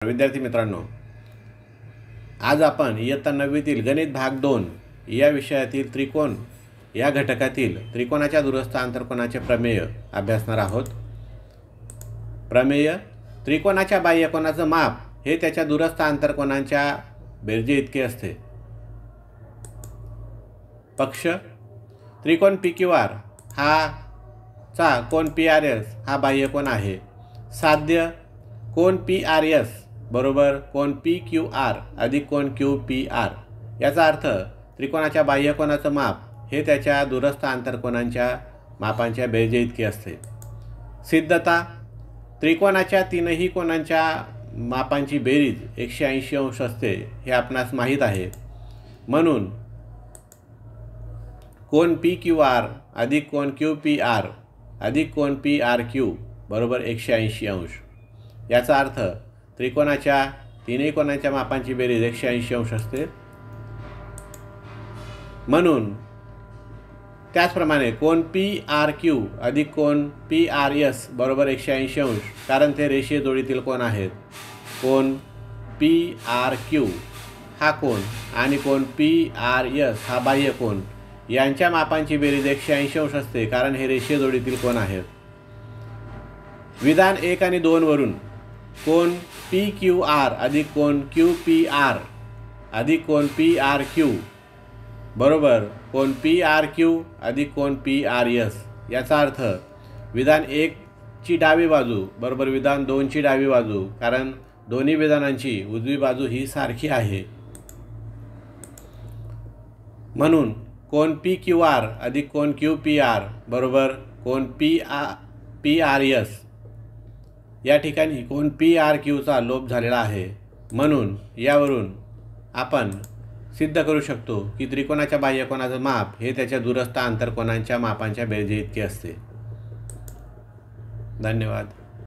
विद्यार्थी मित्रांनो, आज आपण इयत्ता 9वीतील गणित भाग 2 या विषयातील त्रिकोण या घटकातील त्रिकोणाच्या दूरस्थ आंतरकोनाचे प्रमेय अभ्यासणार आहोत। प्रमेय: त्रिकोणाच्या बाह्यकोनाचे माप हे त्याच्या दूरस्थ आंतरकोनांच्या बेरजे इतके असते। पक्ष: त्रिकोण PQR हा चा कोन PRS हा बाह्यकोन आहे। साध्य: कोन PRS बरोबर कोन PQR अधिक कोन QPR। याचा अर्थ त्रिकोणाच्या बाह्यकोनाचे माप हे त्याच्या दूरस्थ आंतरकोनांच्या मापांच्या बेरजे इतके असते। सिद्धता: त्रिकोणाच्या तीनही कोनांच्या मापांची बेरीज 180 अंश असते हे आपणास माहीत आहे। म्हणून कोन PQR अधिक कोन QPR अधिक कोन PRQ बरोबर 180 अंश। याचा अर्थ त्रिकोणाच्या तीनही कोनांच्या मापांची बेरीज 180 अंश असते। म्हणून त्याचप्रमाणे कोन PRQ अधिक कोन PRS बरोबर 180 अंश, कारण ते रेषीय जोडीतील कोन आहेत। कोन PRQ हा कोन आणि कोन PRS हा बाह्य कोन यांच्या मापांची बेरीज 180 अंश असते, कारण हे रेषीय जोडीतील कोन आहेत। विधान 1 आणि 2 वरून कोन PQR अधिक कोन QPR अधिक कोन PRQ बरोबर कोन PRQ अधिक कोन PRS। याचा अर्थ विधान 1 ची डावी बाजू बरोबर विधान 2 ची डावी बाजू, कारण दोन्ही विधानांची उजवी बाजू ही सारखी आहे। म्हणून कोन PQR अधिक कोन QPR बरोबर कोन PRS। या ठिकाणी कोन PRQचा लोप झालेला आहे। म्हणून यावरून आपण सिद्ध करू शकतो की त्रिकोणाच्या बाह्यकोनाचे माप हे त्याच्या दूरस्थ आंतरकोनांच्या मापांच्या बेरजे इतके असते। धन्यवाद।